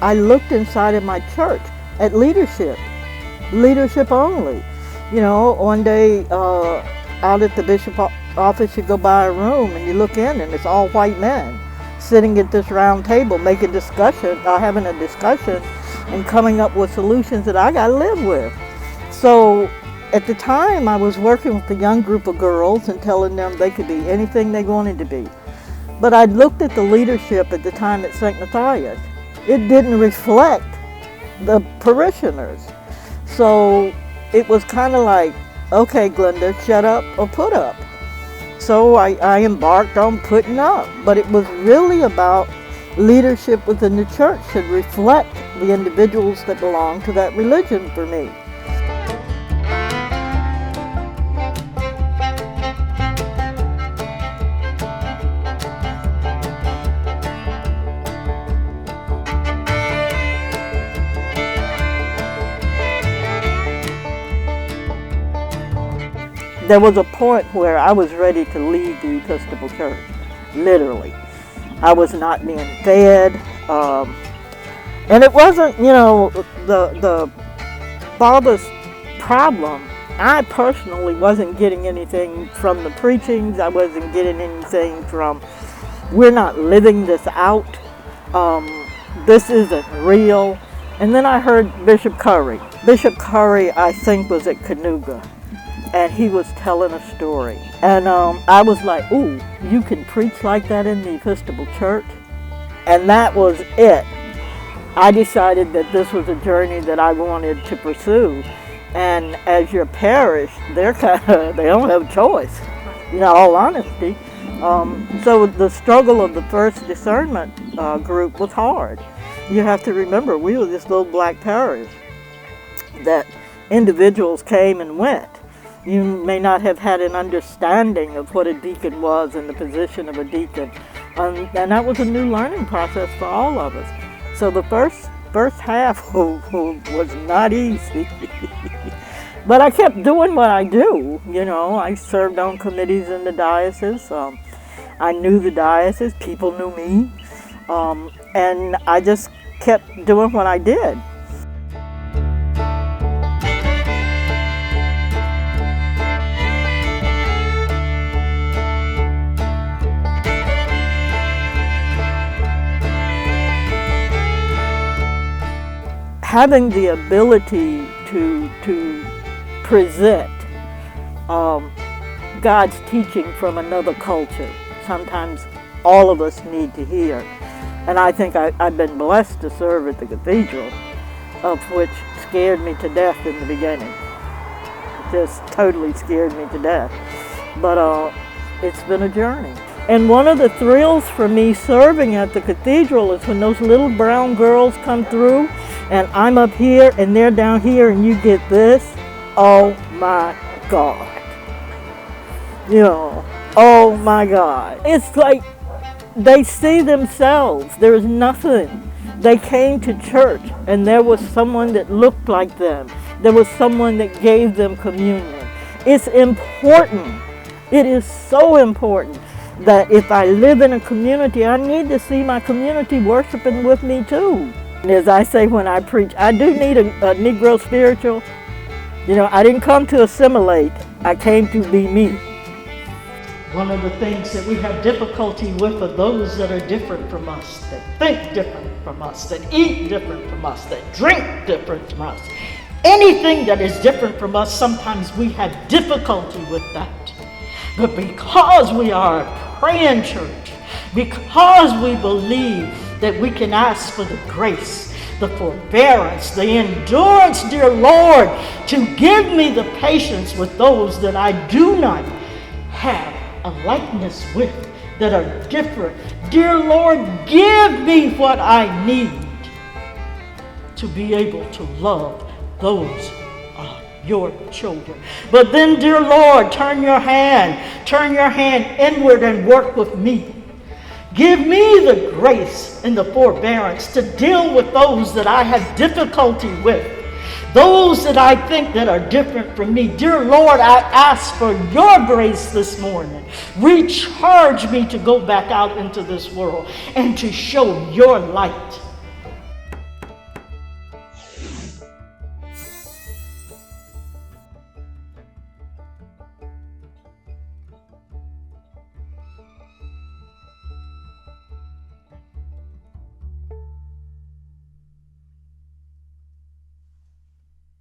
I looked inside of my church at leadership only. You know, one day out at the bishop's office, you go by a room and you look in and it's all white men sitting at this round table having a discussion and coming up with solutions that I got to live with. So at the time, I was working with a young group of girls and telling them they could be anything they wanted to be. But I looked at the leadership at the time at St. Matthias. It didn't reflect the parishioners. So it was kind of like, okay, Glenda, shut up or put up. So I embarked on putting up. But it was really about leadership within the church should reflect the individuals that belong to that religion for me. There was a point where I was ready to leave the Episcopal Church, literally. I was not being fed, and it wasn't, the father's problem. I personally wasn't getting anything from the preachings. I wasn't getting anything from, we're not living this out. This isn't real. And then I heard Bishop Curry. Bishop Curry, I think, was at Canoga. And he was telling a story. And I was like, ooh, you can preach like that in the Episcopal Church? And that was it. I decided that this was a journey that I wanted to pursue. And as your parish, they don't have a choice, all honesty. So the struggle of the first discernment group was hard. You have to remember, we were this little black parish that individuals came and went. You may not have had an understanding of what a deacon was and the position of a deacon. And that was a new learning process for all of us. So the first half was not easy. But I kept doing what I do. I served on committees in the diocese. I knew the diocese, people knew me. And I just kept doing what I did. Having the ability to present God's teaching from another culture, sometimes all of us need to hear. And I think I've been blessed to serve at the cathedral, of which scared me to death in the beginning. Just totally scared me to death. But it's been a journey. And one of the thrills for me serving at the cathedral is when those little brown girls come through and I'm up here and they're down here and you get this. Oh my God. Oh my God. It's like they see themselves. There is nothing. They came to church and there was someone that looked like them. There was someone that gave them communion. It's important. It is so important that if I live in a community, I need to see my community worshiping with me too. And as I say when I preach, I do need a Negro spiritual. I didn't come to assimilate. I came to be me. One of the things that we have difficulty with are those that are different from us, that think different from us, that eat different from us, that drink different from us. Anything that is different from us, sometimes we have difficulty with that. But because we are a praying church, because we believe that we can ask for the grace, the forbearance, the endurance, dear Lord, to give me the patience with those that I do not have a likeness with, that are different. Dear Lord, give me what I need to be able to love those your children. But then, dear Lord, turn your hand inward and work with me. Give me the grace and the forbearance to deal with those that I have difficulty with, those that I think that are different from me. Dear Lord, I ask for your grace this morning. Recharge me to go back out into this world and to show your light